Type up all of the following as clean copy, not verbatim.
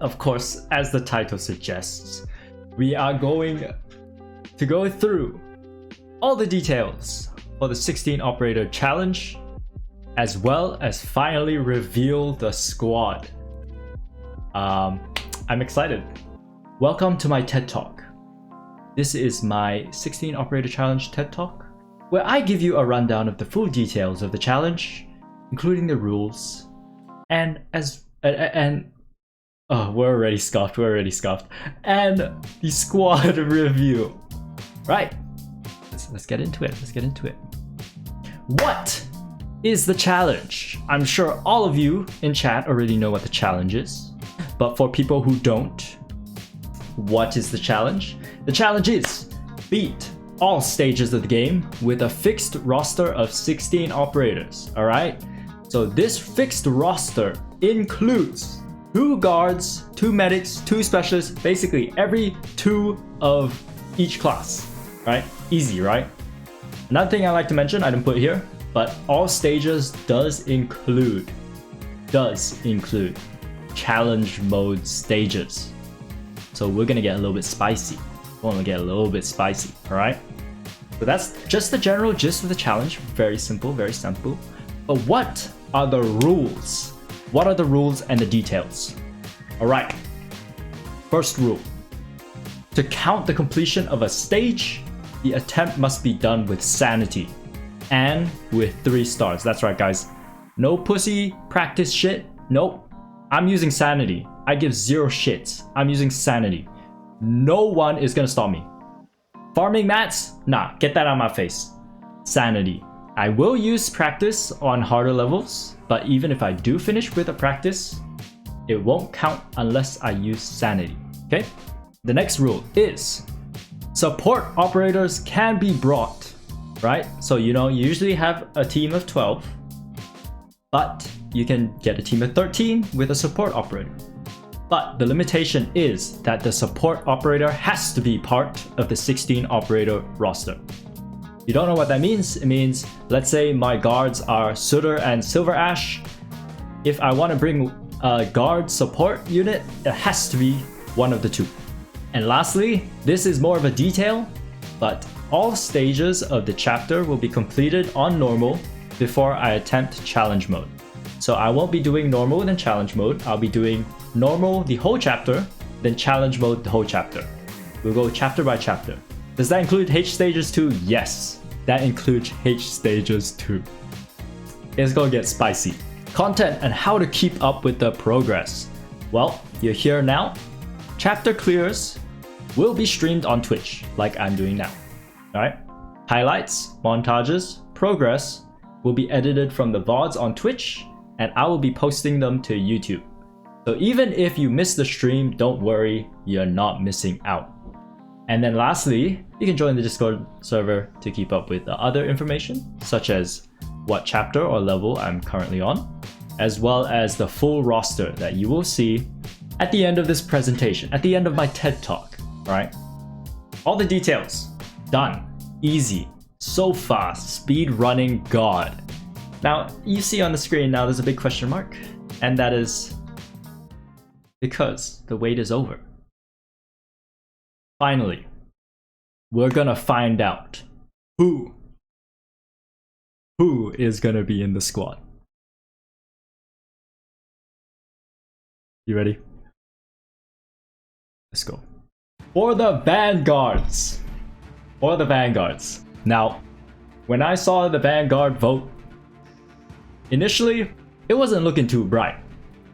of course, as the title suggests, we are going to go through all the details for the 16 operator challenge, as well as finally reveal the squad. I'm excited. Welcome to my TED Talk. This is my 16 operator challenge TED Talk, where I give you a rundown of the full details of the challenge, including the rules, and oh, we're already scuffed, and the squad review. Right, let's get into it. What is the challenge? I'm sure all of you in chat already know what the challenge is, but for people who don't, what is the challenge? The challenge is beat all stages of the game with a fixed roster of 16 operators, alright? So this fixed roster includes 2 guards, 2 medics, 2 specialists, basically every 2 of each class, right? Easy, right? Another thing I like to mention, I didn't put here, but all stages does include challenge mode stages. So we're gonna get a little bit spicy. Alright? So that's just the general gist of the challenge. Very simple. But what are the rules? What are the rules and the details? Alright. First rule. To count the completion of a stage, the attempt must be done with sanity and with 3 stars. That's right, guys. No pussy practice shit. Nope. I'm using sanity. I give 0 shits. I'm using sanity. No one is gonna stop me. Farming mats? Nah, get that out of my face. Sanity. I will use practice on harder levels, but even if I do finish with a practice, it won't count unless I use sanity. Okay? The next rule is support operators can be brought, right? So you usually have a team of 12, but you can get a team of 13 with a support operator. But the limitation is that the support operator has to be part of the 16 operator roster. You don't know what that means? It means, let's say my guards are Sutter and Silver Ash. If I want to bring a guard support unit, it has to be one of the 2. And lastly, this is more of a detail, but all stages of the chapter will be completed on normal before I attempt challenge mode. So I won't be doing normal then challenge mode. I'll be doing normal the whole chapter, then challenge mode the whole chapter. We'll go chapter by chapter. Does that include H stages too? Yes, that includes H stages too. It's gonna get spicy. Content and how to keep up with the progress. Well, you're here now. Chapter clears will be streamed on Twitch, like I'm doing now. Alright? Highlights, montages, progress will be edited from the VODs on Twitch, and I will be posting them to YouTube. So even if you miss the stream, don't worry, you're not missing out. And then lastly, you can join the Discord server to keep up with the other information, such as what chapter or level I'm currently on, as well as the full roster that you will see at the end of this presentation, at the end of my TED Talk, right? All the details, done, easy, so fast, speed running god. Now, you see on the screen now there's a big question mark, and that is because the wait is over. Finally, we're gonna find out who is gonna be in the squad. You ready? Let's go. For the Vanguards. Now, when I saw the Vanguard vote, initially, it wasn't looking too bright,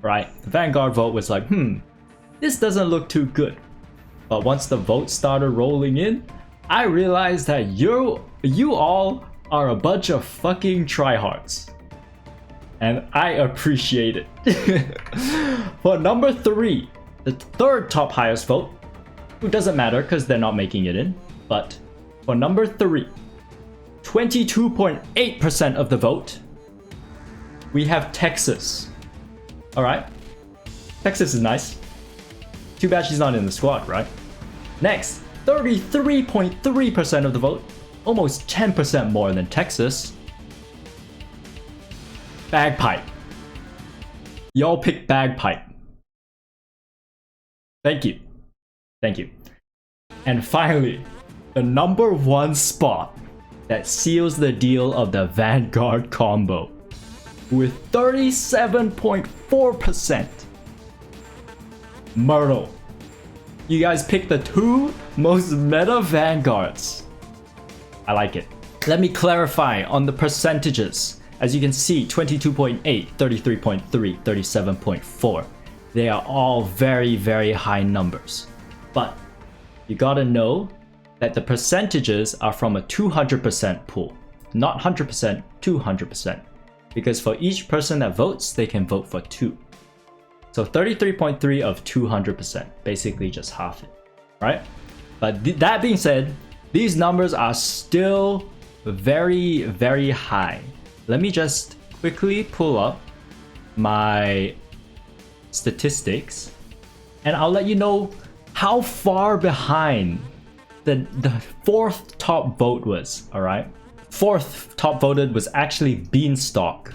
right? The Vanguard vote was like, this doesn't look too good. But once the votes started rolling in, I realized that you all are a bunch of fucking tryhards. And I appreciate it. For number 3, the 3rd top highest vote, who doesn't matter because they're not making it in, but for number 3, 22.8% of the vote, we have Texas. Alright, Texas is nice. Too bad she's not in the squad, right? Next, 33.3% of the vote, almost 10% more than Texas. Bagpipe. Y'all pick Bagpipe. Thank you. Thank you. And finally, the number one spot that seals the deal of the Vanguard combo with 37.4%. Myrtle. You guys picked the two most meta Vanguards. I like it. Let me clarify on the percentages. As you can see, 22.8, 33.3, 37.4. They are all very, very high numbers. But you gotta know that the percentages are from a 200% pool. Not 100%, 200%. Because for each person that votes, they can vote for two. So 33.3 of 200%, basically just half it, right? But that being said, these numbers are still very, very high. Let me just quickly pull up my statistics and I'll let you know how far behind the fourth top vote was, all right? Fourth top voted was actually Beanstalk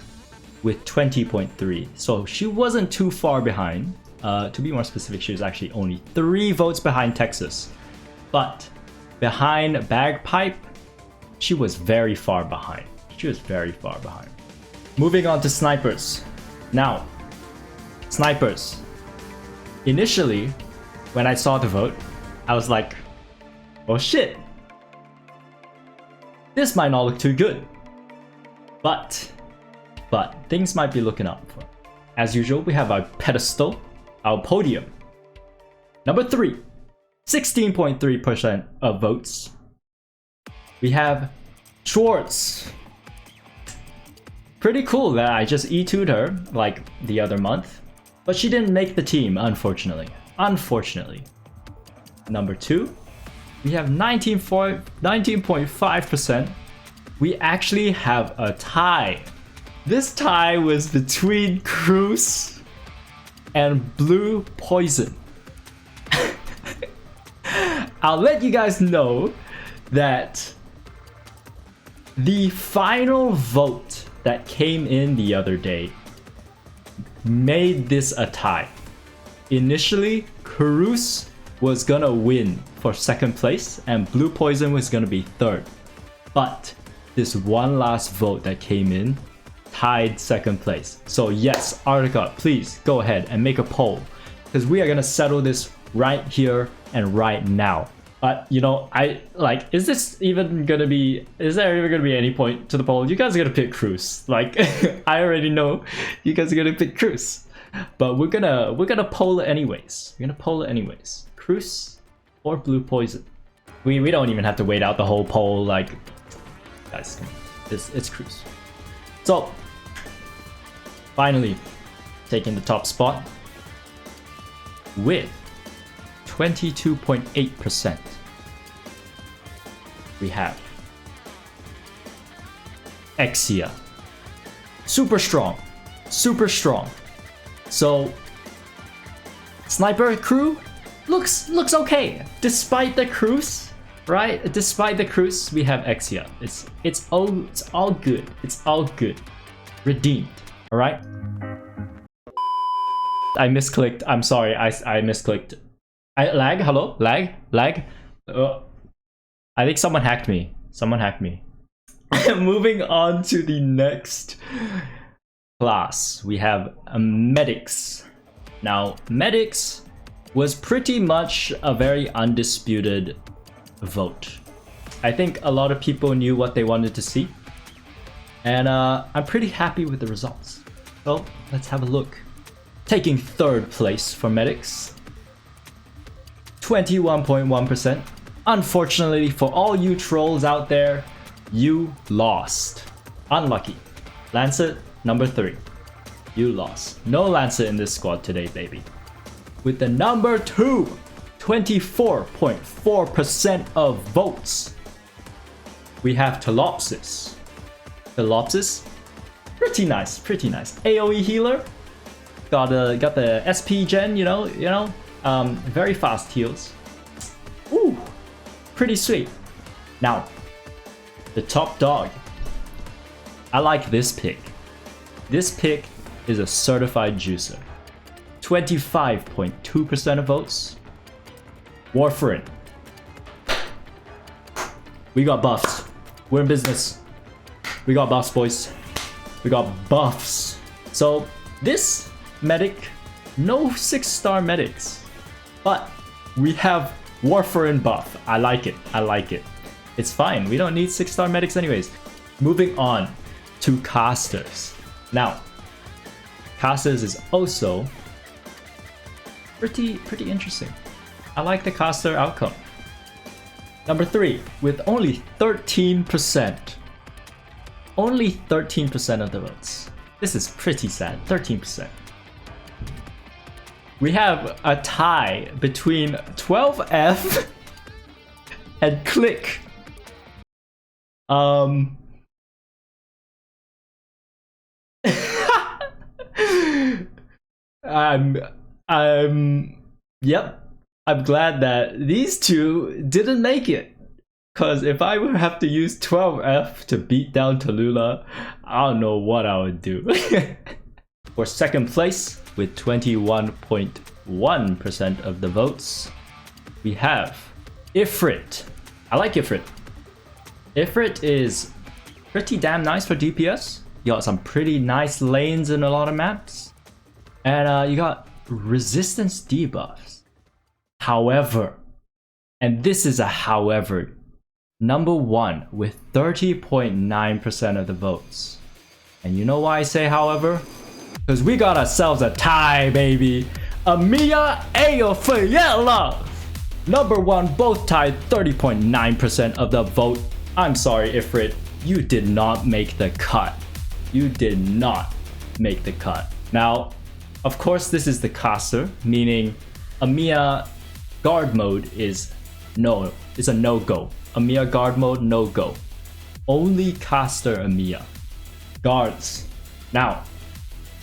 with 20.3. So she wasn't too far behind. To be more specific, she was actually only 3 votes behind Texas. But behind Bagpipe, she was very far behind. She was very far behind. Moving on to snipers. Now, snipers. Initially, when I saw the vote, I was like, oh shit. This might not look too good. But things might be looking up. As usual, we have our pedestal, our podium. Number 3, 16.3% of votes. We have Schwartz. Pretty cool that I just E2'd her like the other month, but she didn't make the team, unfortunately. Number 2, we have 19.5%. We actually have a tie. This tie was between Cruz and Blue Poison. I'll let you guys know that the final vote that came in the other day made this a tie. Initially, Cruz was gonna win for second place and Blue Poison was gonna be third. But this one last vote that came in tied second place. So yes, Artica, please go ahead and make a poll because we are gonna settle this right here and right now. But you know, is there even gonna be any point to the poll? You guys are gonna pick Cruz. Like I already know you guys are gonna pick Cruz. But we're gonna poll it anyways. We're gonna poll it anyways. Cruz or Blue Poison. We don't even have to wait out the whole poll, like guys, come on. It's Cruz. So finally taking the top spot with 22.8%. We have Exia. Super strong. So sniper crew looks okay. Despite the Cruz, right? Despite the Cruz, we have Exia. It's all good. It's all good. Redeemed. All right. I misclicked. I'm sorry. I misclicked. Lag. Hello. Lag. I think someone hacked me. Moving on to the next class, we have medics. Now, medics was pretty much a very undisputed vote. I think a lot of people knew what they wanted to see, and I'm pretty happy with the results. So let's have a look. Taking third place for medics, 21.1%. Unfortunately for all you trolls out there, you lost. Unlucky. Lancet, number 3. You lost. No Lancet in this squad today, baby. With the number 2, 24.4% of votes, we have Telopsis. Telopsis, pretty nice. AoE healer. Got the SP gen, you know, very fast heals. Ooh, pretty sweet. Now, the top dog. I like this pick. This pick is a certified juicer. 25.2% of votes. Warfarin. We got buffs. We're in business. We got buffs, boys. We got buffs. So this medic, no 6-star medics, but we have Warfarin buff. I like it. I like it. It's fine. We don't need 6-star medics anyways. Moving on to casters. Now, casters is also pretty interesting. I like the caster outcome. Number 3, with only 13%. Only 13% of the votes. This is pretty sad. 13%. We have a tie between 12F and Click. Yep. I'm glad that these two didn't make it. Cause if I would have to use 12F to beat down Tallulah, I don't know what I would do. For second place, with 21.1% of the votes, we have Ifrit. I like Ifrit. Ifrit is pretty damn nice for DPS. You got some pretty nice lanes in a lot of maps. And you got resistance debuffs. However, and this is a however, number 1 with 30.9% of the votes. And you know why I say however? Because we got ourselves a tie, baby. Amiya Aofiella! Number 1, both tied 30.9% of the vote. I'm sorry, Ifrit, you did not make the cut. You did not make the cut. Now, of course, this is the caster, meaning Amiya guard mode is a no-go. Amiya guard mode, no-go. Only caster Amiya. Guards. Now,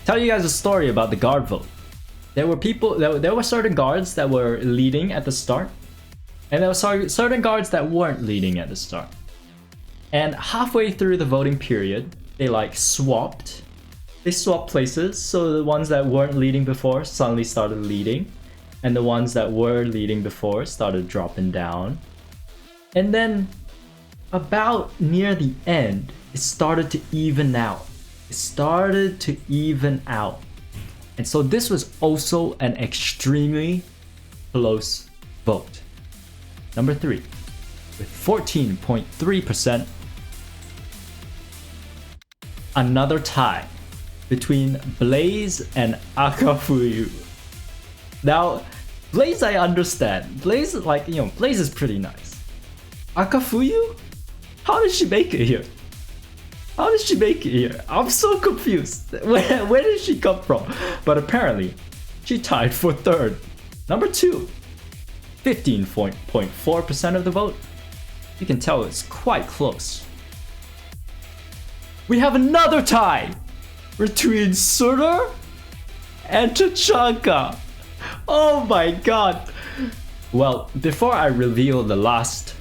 tell you guys a story about the guard vote. There were certain guards that were leading at the start, and there were certain guards that weren't leading at the start. And halfway through the voting period, they swapped. They swapped places, so the ones that weren't leading before suddenly started leading, and the ones that were leading before started dropping down. And then, about near the end, it started to even out. It started to even out. And so this was also an extremely close vote. Number 3, with 14.3%, another tie between Blaze and Akafuyu. Now, Blaze I understand. Blaze, Blaze is pretty nice. Akafuyu? How did she make it here? How did she make it here? I'm so confused. Where did she come from? But apparently, she tied for 3rd. Number 2, 15.4% of the vote. You can tell it's quite close. We have another tie between Sutter and Tachanka. Oh my god. Well, before I reveal the last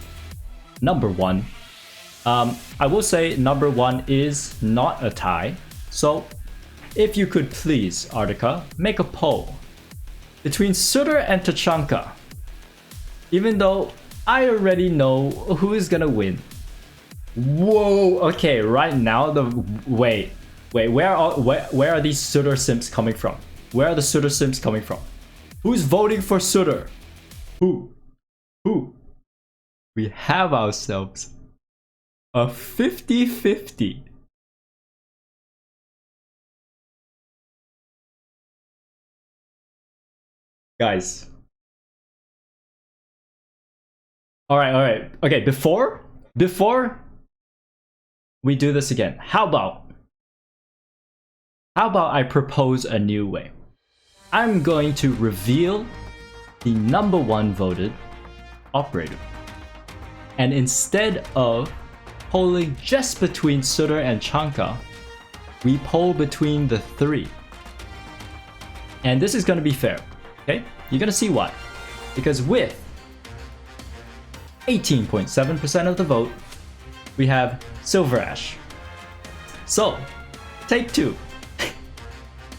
number 1, I will say number 1 is not a tie. So if you could please, Artica, make a poll between Sutter and Tachanka. Even though I already know who is gonna win. Whoa, okay, right now wait, where are these Sutter simps coming from? Where are the Sutter simps coming from? Who's voting for Sutter? Who? We have ourselves a 50-50. Guys. Alright. Okay, before we do this again, how about I propose a new way? I'm going to reveal the number 1 voted operator. And instead of polling just between Sutter and Chanka, we poll between the 3. And this is going to be fair, okay? You're going to see why. Because with 18.7% of the vote, we have Silver Ash. So, take 2.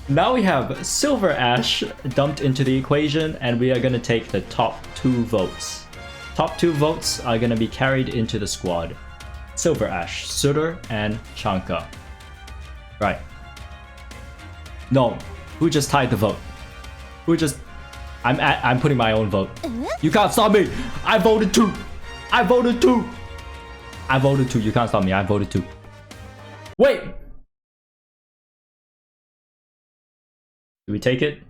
Now we have Silver Ash dumped into the equation, and we are gonna take the top 2 votes. Top 2 votes are gonna be carried into the squad. Silver Ash, Sutter, and Chanka. Right. No, who just tied the vote? Who just... I'm putting my own vote. You can't stop me! I voted 2! I voted 2! I voted 2, you can't stop me, I voted 2. Wait! Do we take it?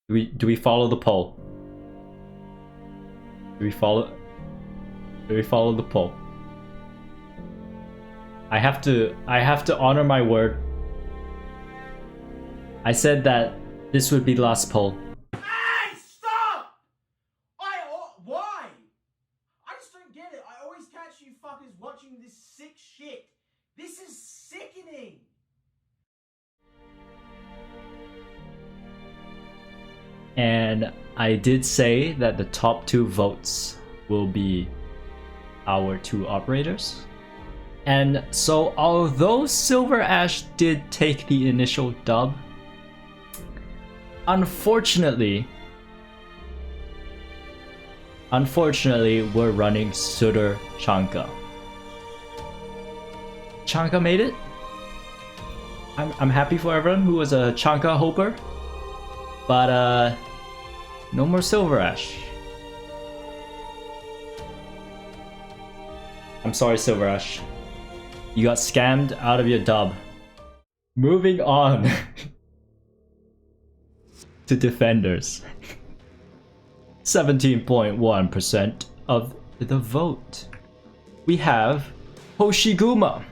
Do we follow the poll? Do we follow the poll? I have to honor my word. I said that this would be the last poll. Hey, stop! Why? I just don't get it. I always catch you fuckers watching this sick shit. This is sickening. And I did say that the top 2 votes will be our 2 operators. And so although Silver Ash did take the initial dub, unfortunately we're running Sutter Chanka. Chanka made it. I'm happy for everyone who was a Chanka hoper. But no more Silver Ash. I'm sorry, Silver Ash. You got scammed out of your dub. Moving on to defenders. 17.1% of the vote. We have Hoshiguma.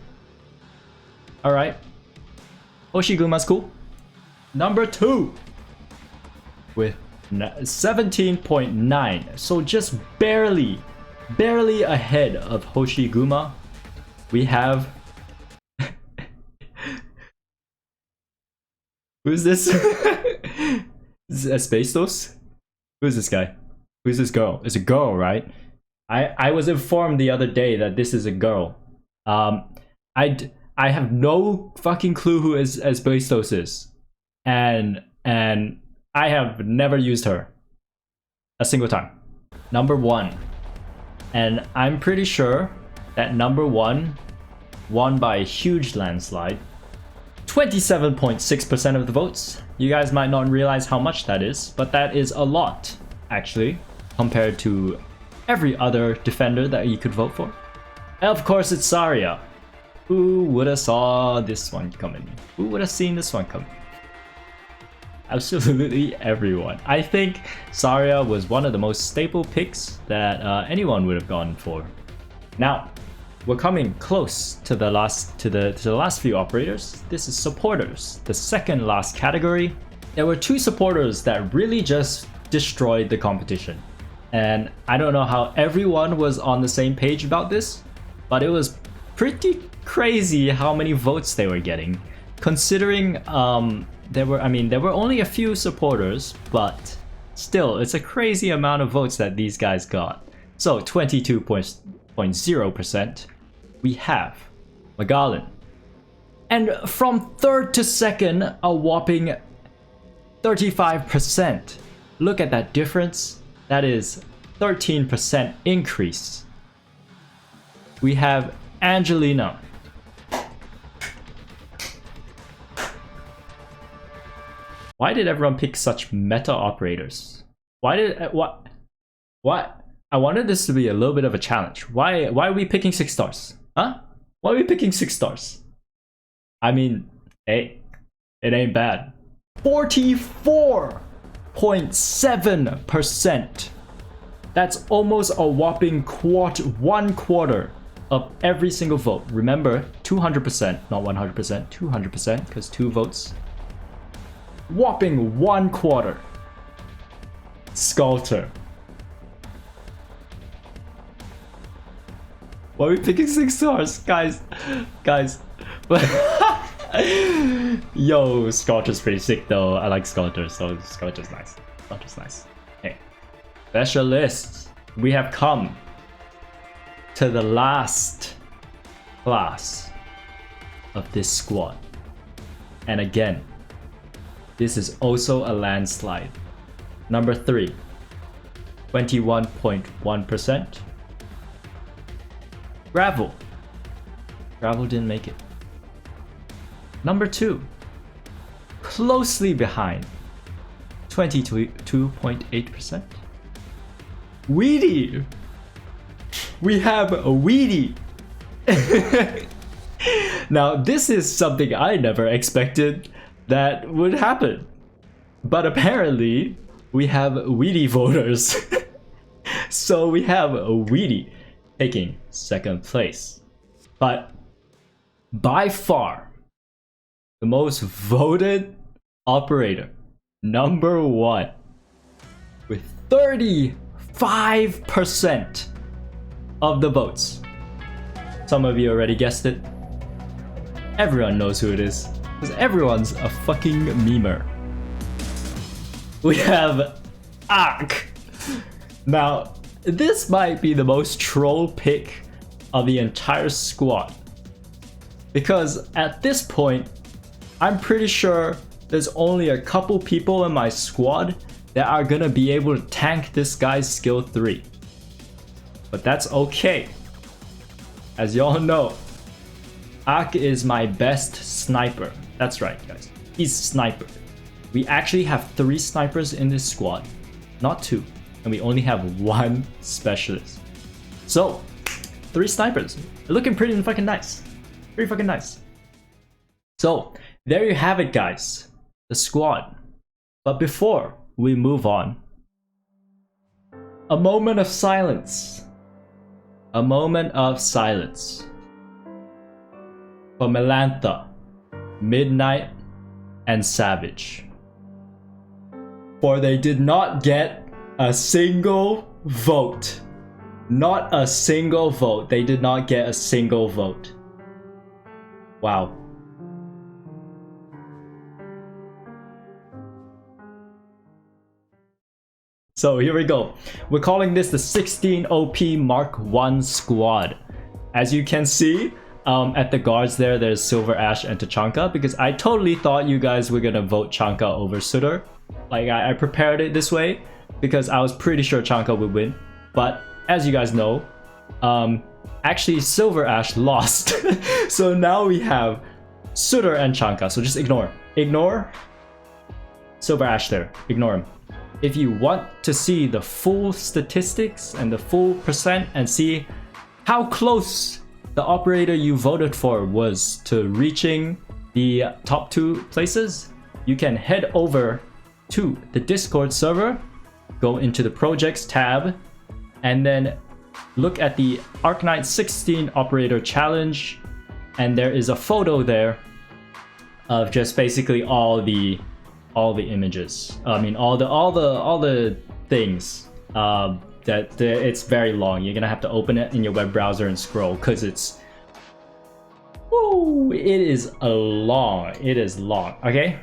Alright. Hoshiguma's cool. Number 2. With 17.9, so just barely ahead of Hoshiguma, we have who's this? Is this Asbestos? Who's this guy? Who's this girl? It's a girl, right? I was informed the other day that this is a girl. I have no fucking clue who Asbestos is, and I have never used her a single time. Number 1. And I'm pretty sure that number 1 won by a huge landslide. 27.6% of the votes. You guys might not realize how much that is, but that is a lot, actually, compared to every other defender that you could vote for. And of course, it's Saria. Who would have saw this one coming? Who would have seen this one coming? Absolutely everyone. I think Saria was one of the most staple picks that anyone would have gone for. Now, we're coming close to the last few operators. This is supporters, the second last category. There were 2 supporters that really just destroyed the competition, and I don't know how everyone was on the same page about this, but it was pretty crazy how many votes they were getting, considering there were only a few supporters, but still, it's a crazy amount of votes that these guys got. So 22.0%, we have Magallan. And from 3rd to 2nd, a whopping 35%. Look at that difference. That is 13% increase. We have Angelina. Why did everyone pick such meta operators? What? I wanted this to be a little bit of a challenge. Why are we picking 6 stars? Huh? Why are we picking 6 stars? I mean, hey, it ain't bad. 44.7%. That's almost a whopping 1/4 of every single vote. Remember, 200%, not 100%, 200%, because 2 votes. Whopping 1/4. Sculptor. Why are we picking 6 stars? Guys. Yo, Sculptor's pretty sick though. I like Sculptor, so Sculptor's nice. Sculptor's nice. Hey. Specialists. We have come to the last class of this squad. And again, This is also a landslide. Number 3, 21.1%. Gravel. Gravel didn't make it. Number 2, closely behind, 22.8%. Weedy. We have a Weedy. Now, this is something I never expected that would happen. But apparently, we have Weedy voters. So we have a Weedy taking second place. But by far, the most voted operator, number 1, with 35% of the votes. Some of you already guessed it. Everyone knows who it is, because everyone's a fucking memer. We have Ark. Now, this might be the most troll pick of the entire squad, because at this point, I'm pretty sure there's only a couple people in my squad that are gonna be able to tank this guy's skill 3. But that's okay. As y'all know, Ark is my best sniper. That's right, guys. He's sniper. We actually have 3 snipers in this squad, not 2. And we only have 1 specialist. So, 3 snipers. Looking pretty fucking nice. Pretty fucking nice. So, there you have it, guys. The squad. But before we move on, a moment of silence. A moment of silence for Melantha, Midnight, and Savage. For they did not get a single vote. Not a single vote. They did not get a single vote. Wow. So here we go. We're calling this the 16 OP Mark 1 squad. As you can see, at the guards there's Silver Ash and Tachanka, because I totally thought you guys were gonna vote Chanka over Sutter. Like, I prepared it this way because I was pretty sure Chanka would win. But as you guys know, actually Silver Ash lost. So now we have Sutter and Chanka. So just ignore Silver Ash there. Ignore him. If you want to see the full statistics and the full percent and see how close the operator you voted for was to reaching the top 2 places, you can head over to the Discord server, go into the projects tab, and then look at the Arknight 16 operator challenge, and there is a photo there of just basically all the images. I mean, all the things. It's very long. You're gonna have to open it in your web browser and scroll, because it is long. It is long. Okay.